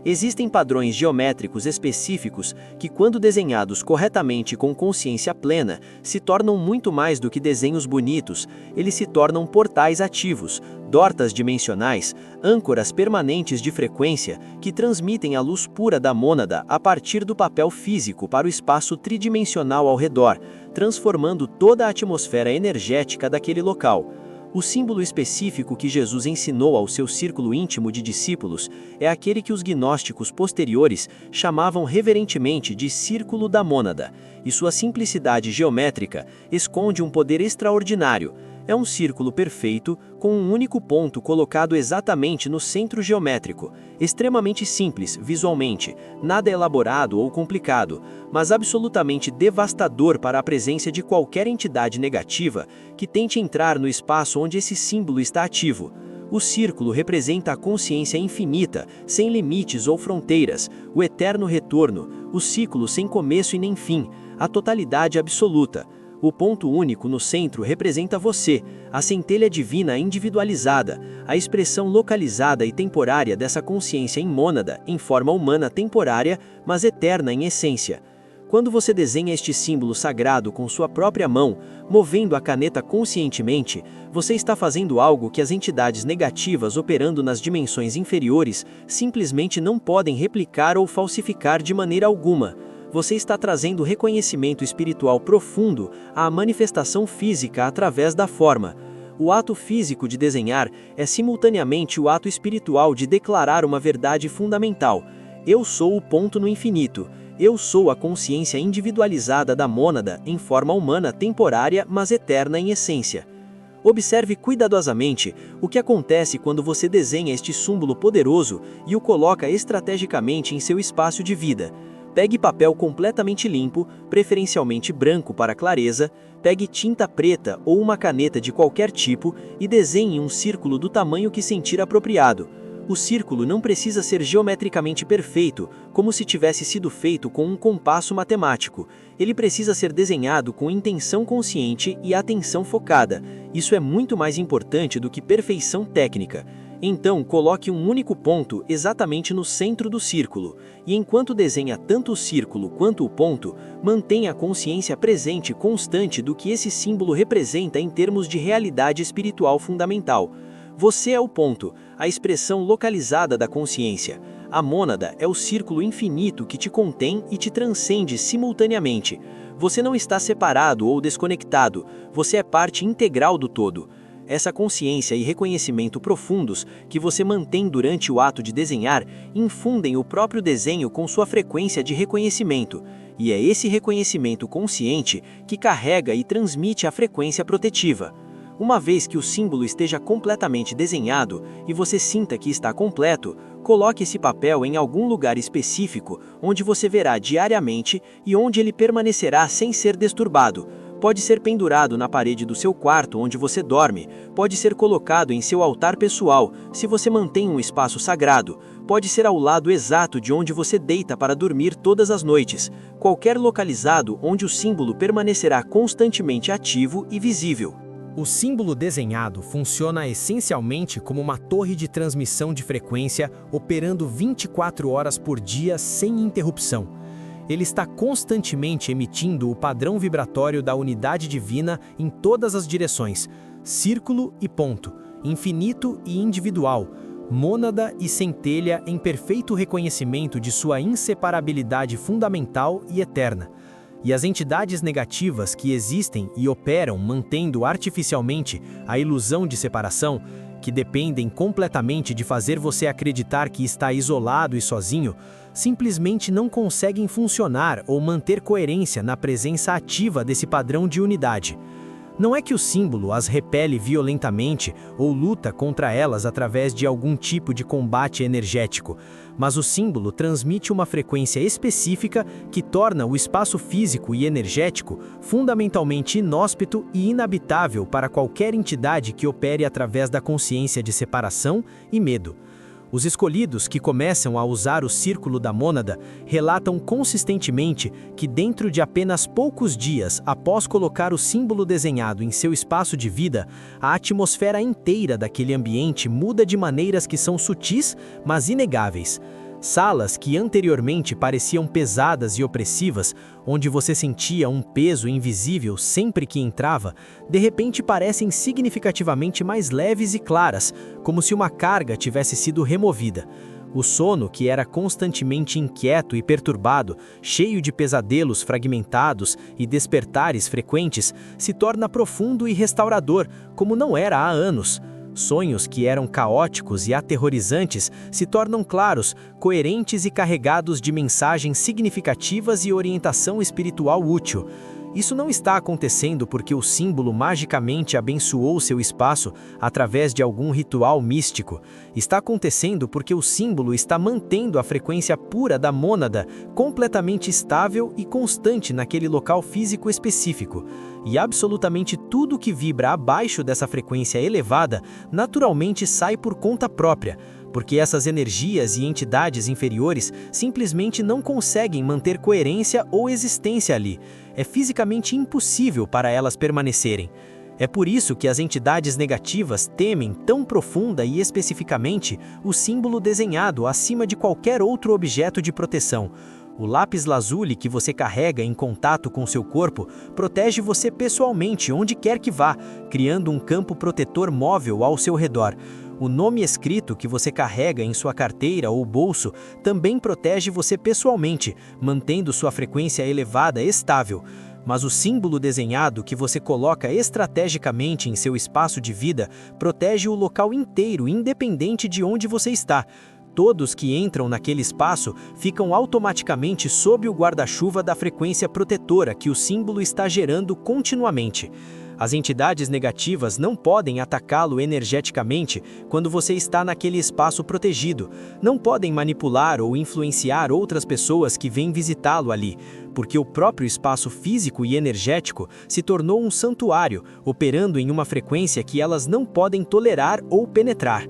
Existem padrões geométricos específicos que, quando desenhados corretamente com consciência plena, se tornam muito mais do que desenhos bonitos, eles se tornam portais ativos, dortas dimensionais, âncoras permanentes de frequência que transmitem a luz pura da mônada a partir do papel físico para o espaço tridimensional ao redor, transformando toda a atmosfera energética daquele local. O símbolo específico que Jesus ensinou ao seu círculo íntimo de discípulos é aquele que os gnósticos posteriores chamavam reverentemente de Círculo da Mônada, e sua simplicidade geométrica esconde um poder extraordinário. É um círculo perfeito, com um único ponto colocado exatamente no centro geométrico, extremamente simples visualmente, nada elaborado ou complicado, mas absolutamente devastador para a presença de qualquer entidade negativa que tente entrar no espaço onde esse símbolo está ativo. O círculo representa a consciência infinita, sem limites ou fronteiras, o eterno retorno, o ciclo sem começo e nem fim, a totalidade absoluta. O ponto único no centro representa você, a centelha divina individualizada, a expressão localizada e temporária dessa consciência em mônada, em forma humana temporária, mas eterna em essência. Quando você desenha este símbolo sagrado com sua própria mão, movendo a caneta conscientemente, você está fazendo algo que as entidades negativas operando nas dimensões inferiores simplesmente não podem replicar ou falsificar de maneira alguma. Você está trazendo reconhecimento espiritual profundo à manifestação física através da forma. O ato físico de desenhar é simultaneamente o ato espiritual de declarar uma verdade fundamental. Eu sou o ponto no infinito. Eu sou a consciência individualizada da mônada em forma humana temporária, mas eterna em essência. Observe cuidadosamente o que acontece quando você desenha este símbolo poderoso e o coloca estrategicamente em seu espaço de vida. Pegue papel completamente limpo, preferencialmente branco para clareza, pegue tinta preta ou uma caneta de qualquer tipo e desenhe um círculo do tamanho que sentir apropriado. O círculo não precisa ser geometricamente perfeito, como se tivesse sido feito com um compasso matemático. Ele precisa ser desenhado com intenção consciente e atenção focada. Isso é muito mais importante do que perfeição técnica. Então, coloque um único ponto exatamente no centro do círculo, e enquanto desenha tanto o círculo quanto o ponto, mantenha a consciência presente constante do que esse símbolo representa em termos de realidade espiritual fundamental. Você é o ponto, a expressão localizada da consciência. A mônada é o círculo infinito que te contém e te transcende simultaneamente. Você não está separado ou desconectado, você é parte integral do todo. Essa consciência e reconhecimento profundos que você mantém durante o ato de desenhar infundem o próprio desenho com sua frequência de reconhecimento, e é esse reconhecimento consciente que carrega e transmite a frequência protetiva. Uma vez que o símbolo esteja completamente desenhado e você sinta que está completo, coloque esse papel em algum lugar específico onde você verá diariamente e onde ele permanecerá sem ser disturbado. Pode ser pendurado na parede do seu quarto onde você dorme, pode ser colocado em seu altar pessoal, se você mantém um espaço sagrado, pode ser ao lado exato de onde você deita para dormir todas as noites, qualquer localizado onde o símbolo permanecerá constantemente ativo e visível. O símbolo desenhado funciona essencialmente como uma torre de transmissão de frequência operando 24 horas por dia sem interrupção. Ele está constantemente emitindo o padrão vibratório da unidade divina em todas as direções, círculo e ponto, infinito e individual, mônada e centelha em perfeito reconhecimento de sua inseparabilidade fundamental e eterna. E as entidades negativas que existem e operam mantendo artificialmente a ilusão de separação, que dependem completamente de fazer você acreditar que está isolado e sozinho, simplesmente não conseguem funcionar ou manter coerência na presença ativa desse padrão de unidade. Não é que o símbolo as repele violentamente ou luta contra elas através de algum tipo de combate energético, mas o símbolo transmite uma frequência específica que torna o espaço físico e energético fundamentalmente inóspito e inabitável para qualquer entidade que opere através da consciência de separação e medo. Os escolhidos que começam a usar o círculo da mônada relatam consistentemente que dentro de apenas poucos dias após colocar o símbolo desenhado em seu espaço de vida, a atmosfera inteira daquele ambiente muda de maneiras que são sutis, mas inegáveis. Salas que anteriormente pareciam pesadas e opressivas, onde você sentia um peso invisível sempre que entrava, de repente parecem significativamente mais leves e claras, como se uma carga tivesse sido removida. O sono, que era constantemente inquieto e perturbado, cheio de pesadelos fragmentados e despertares frequentes, se torna profundo e restaurador, como não era há anos. Sonhos que eram caóticos e aterrorizantes se tornam claros, coerentes e carregados de mensagens significativas e orientação espiritual útil. Isso não está acontecendo porque o símbolo magicamente abençoou seu espaço através de algum ritual místico. Está acontecendo porque o símbolo está mantendo a frequência pura da mônada completamente estável e constante naquele local físico específico. E absolutamente tudo que vibra abaixo dessa frequência elevada naturalmente sai por conta própria, porque essas energias e entidades inferiores simplesmente não conseguem manter coerência ou existência ali. É fisicamente impossível para elas permanecerem. É por isso que as entidades negativas temem tão profunda e especificamente o símbolo desenhado acima de qualquer outro objeto de proteção. O lápis lazuli que você carrega em contato com seu corpo protege você pessoalmente onde quer que vá, criando um campo protetor móvel ao seu redor. O nome escrito que você carrega em sua carteira ou bolso também protege você pessoalmente, mantendo sua frequência elevada estável. Mas o símbolo desenhado que você coloca estrategicamente em seu espaço de vida protege o local inteiro, independente de onde você está. Todos que entram naquele espaço ficam automaticamente sob o guarda-chuva da frequência protetora que o símbolo está gerando continuamente. As entidades negativas não podem atacá-lo energeticamente quando você está naquele espaço protegido. Não podem manipular ou influenciar outras pessoas que vêm visitá-lo ali, porque o próprio espaço físico e energético se tornou um santuário, operando em uma frequência que elas não podem tolerar ou penetrar.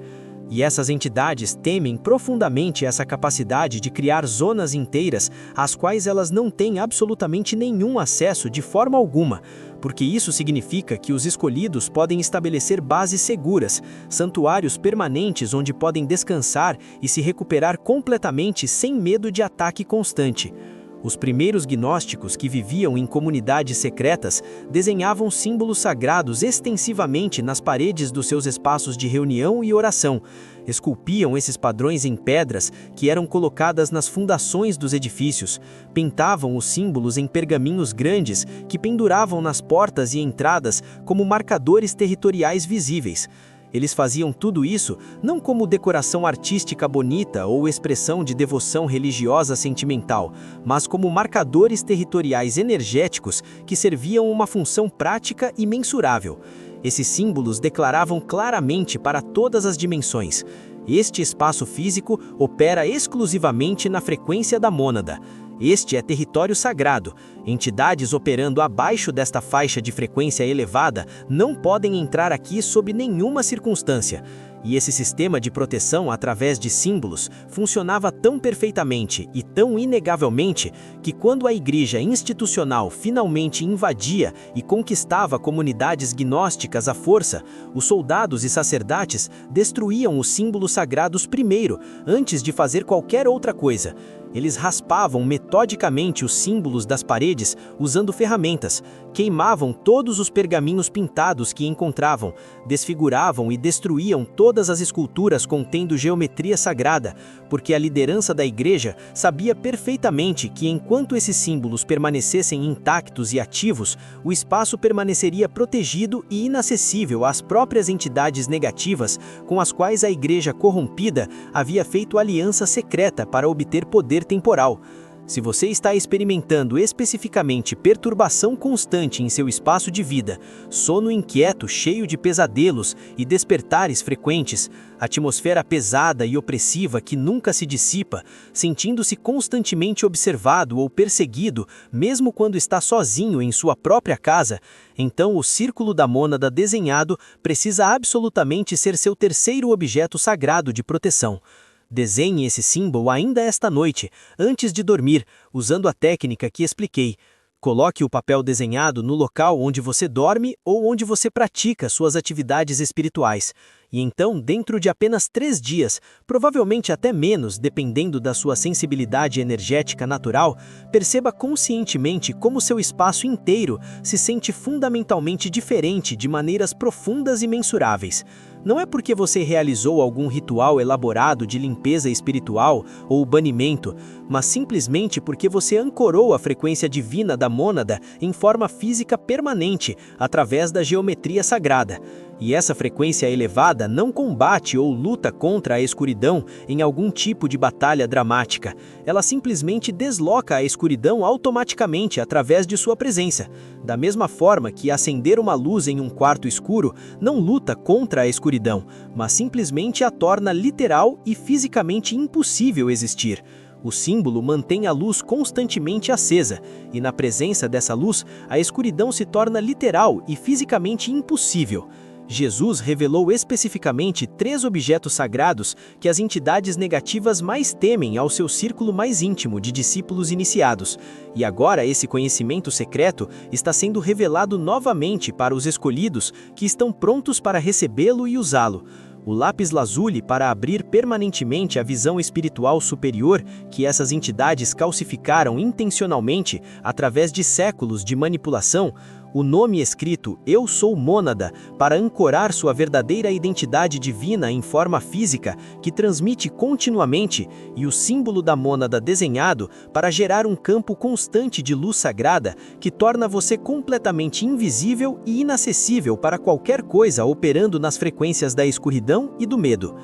E essas entidades temem profundamente essa capacidade de criar zonas inteiras às quais elas não têm absolutamente nenhum acesso de forma alguma, porque isso significa que os escolhidos podem estabelecer bases seguras, santuários permanentes onde podem descansar e se recuperar completamente sem medo de ataque constante. Os primeiros gnósticos que viviam em comunidades secretas desenhavam símbolos sagrados extensivamente nas paredes dos seus espaços de reunião e oração. Esculpiam esses padrões em pedras que eram colocadas nas fundações dos edifícios. Pintavam os símbolos em pergaminhos grandes que penduravam nas portas e entradas como marcadores territoriais visíveis. Eles faziam tudo isso não como decoração artística bonita ou expressão de devoção religiosa sentimental, mas como marcadores territoriais energéticos que serviam uma função prática e mensurável. Esses símbolos declaravam claramente para todas as dimensões: este espaço físico opera exclusivamente na frequência da mônada. Este é território sagrado. Entidades operando abaixo desta faixa de frequência elevada não podem entrar aqui sob nenhuma circunstância. E esse sistema de proteção através de símbolos funcionava tão perfeitamente e tão inegavelmente que quando a igreja institucional finalmente invadia e conquistava comunidades gnósticas à força, os soldados e sacerdotes destruíam os símbolos sagrados primeiro, antes de fazer qualquer outra coisa. Eles raspavam metodicamente os símbolos das paredes usando ferramentas, queimavam todos os pergaminhos pintados que encontravam, desfiguravam e destruíam todas as esculturas contendo geometria sagrada, porque a liderança da igreja sabia perfeitamente que enquanto esses símbolos permanecessem intactos e ativos, o espaço permaneceria protegido e inacessível às próprias entidades negativas com as quais a igreja corrompida havia feito aliança secreta para obter poder temporal. Se você está experimentando especificamente perturbação constante em seu espaço de vida, sono inquieto cheio de pesadelos e despertares frequentes, atmosfera pesada e opressiva que nunca se dissipa, sentindo-se constantemente observado ou perseguido, mesmo quando está sozinho em sua própria casa, então o círculo da mônada desenhado precisa absolutamente ser seu terceiro objeto sagrado de proteção. Desenhe esse símbolo ainda esta noite, antes de dormir, usando a técnica que expliquei. Coloque o papel desenhado no local onde você dorme ou onde você pratica suas atividades espirituais. E então, dentro de apenas 3 dias, provavelmente até menos, dependendo da sua sensibilidade energética natural, perceba conscientemente como seu espaço inteiro se sente fundamentalmente diferente de maneiras profundas e mensuráveis. Não é porque você realizou algum ritual elaborado de limpeza espiritual ou banimento, mas simplesmente porque você ancorou a frequência divina da mônada em forma física permanente, através da geometria sagrada. E essa frequência elevada não combate ou luta contra a escuridão em algum tipo de batalha dramática. Ela simplesmente desloca a escuridão automaticamente através de sua presença. Da mesma forma que acender uma luz em um quarto escuro não luta contra a escuridão, mas simplesmente a torna literal e fisicamente impossível existir. O símbolo mantém a luz constantemente acesa, e na presença dessa luz, a escuridão se torna literal e fisicamente impossível. Jesus revelou especificamente 3 objetos sagrados que as entidades negativas mais temem ao seu círculo mais íntimo de discípulos iniciados, e agora esse conhecimento secreto está sendo revelado novamente para os escolhidos que estão prontos para recebê-lo e usá-lo. O lápis lazuli para abrir permanentemente a visão espiritual superior que essas entidades calcificaram intencionalmente através de séculos de manipulação, o nome escrito Eu Sou Mônada para ancorar sua verdadeira identidade divina em forma física que transmite continuamente e o símbolo da mônada desenhado para gerar um campo constante de luz sagrada que torna você completamente invisível e inacessível para qualquer coisa operando nas frequências da escuridão e do medo.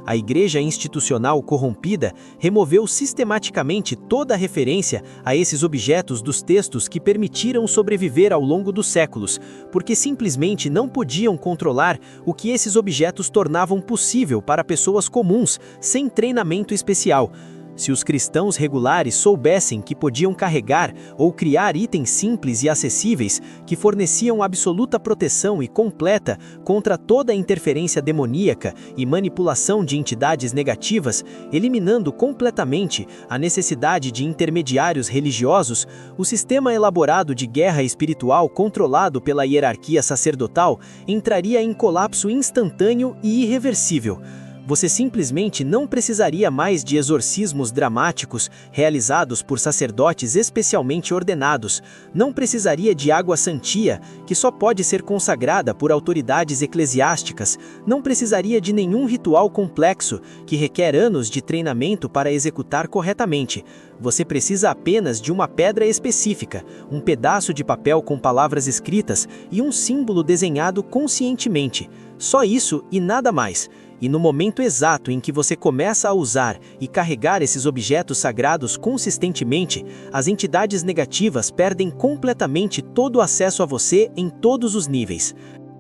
A igreja institucional corrompida removeu sistematicamente toda referência a esses objetos dos textos que permitiram sobreviver ao longo dos séculos, porque simplesmente não podiam controlar o que esses objetos tornavam possível para pessoas comuns, sem treinamento especial. Se os cristãos regulares soubessem que podiam carregar ou criar itens simples e acessíveis que forneciam absoluta proteção e completa contra toda interferência demoníaca e manipulação de entidades negativas, eliminando completamente a necessidade de intermediários religiosos, o sistema elaborado de guerra espiritual controlado pela hierarquia sacerdotal entraria em colapso instantâneo e irreversível. Você simplesmente não precisaria mais de exorcismos dramáticos realizados por sacerdotes especialmente ordenados, não precisaria de água santia, que só pode ser consagrada por autoridades eclesiásticas, não precisaria de nenhum ritual complexo, que requer anos de treinamento para executar corretamente. Você precisa apenas de uma pedra específica, um pedaço de papel com palavras escritas e um símbolo desenhado conscientemente. Só isso e nada mais. E no momento exato em que você começa a usar e carregar esses objetos sagrados consistentemente, as entidades negativas perdem completamente todo o acesso a você em todos os níveis.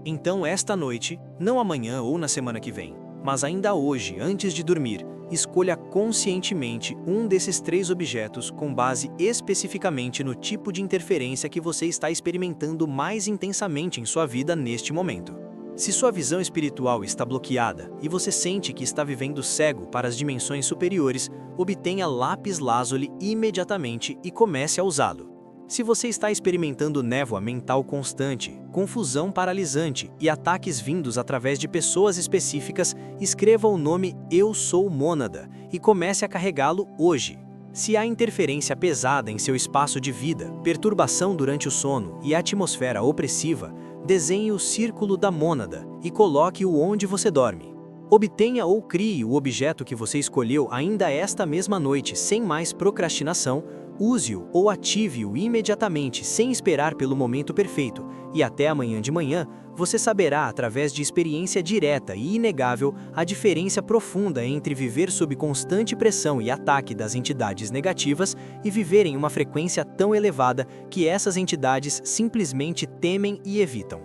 Então esta noite, não amanhã ou na semana que vem, mas ainda hoje, antes de dormir, escolha conscientemente um desses 3 objetos com base especificamente no tipo de interferência que você está experimentando mais intensamente em sua vida neste momento. Se sua visão espiritual está bloqueada e você sente que está vivendo cego para as dimensões superiores, obtenha lápis lazuli imediatamente e comece a usá-lo. Se você está experimentando névoa mental constante, confusão paralisante e ataques vindos através de pessoas específicas, escreva o nome Eu Sou Mônada e comece a carregá-lo hoje. Se há interferência pesada em seu espaço de vida, perturbação durante o sono e atmosfera opressiva, desenhe o círculo da mônada e coloque-o onde você dorme. Obtenha ou crie o objeto que você escolheu ainda esta mesma noite sem mais procrastinação, use-o ou ative-o imediatamente sem esperar pelo momento perfeito, e até amanhã de manhã você saberá através de experiência direta e inegável a diferença profunda entre viver sob constante pressão e ataque das entidades negativas e viver em uma frequência tão elevada que essas entidades simplesmente temem e evitam.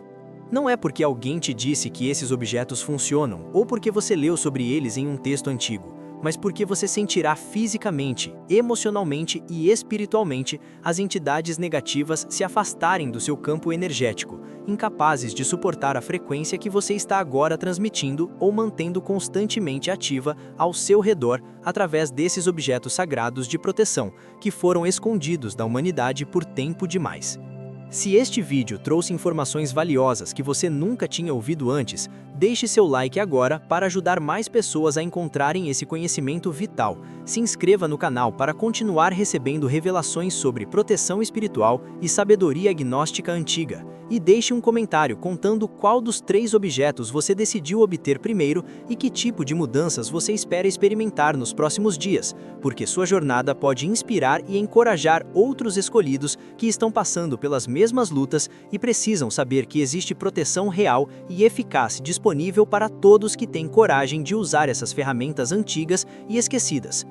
Não é porque alguém te disse que esses objetos funcionam ou porque você leu sobre eles em um texto antigo, mas porque você sentirá fisicamente, emocionalmente e espiritualmente as entidades negativas se afastarem do seu campo energético, incapazes de suportar a frequência que você está agora transmitindo ou mantendo constantemente ativa ao seu redor através desses objetos sagrados de proteção, que foram escondidos da humanidade por tempo demais. Se este vídeo trouxe informações valiosas que você nunca tinha ouvido antes, deixe seu like agora para ajudar mais pessoas a encontrarem esse conhecimento vital. Se inscreva no canal para continuar recebendo revelações sobre proteção espiritual e sabedoria gnóstica antiga. E deixe um comentário contando qual dos 3 objetos você decidiu obter primeiro e que tipo de mudanças você espera experimentar nos próximos dias, porque sua jornada pode inspirar e encorajar outros escolhidos que estão passando pelas mesmas lutas e precisam saber que existe proteção real e eficaz disponível para todos que têm coragem de usar essas ferramentas antigas e esquecidas.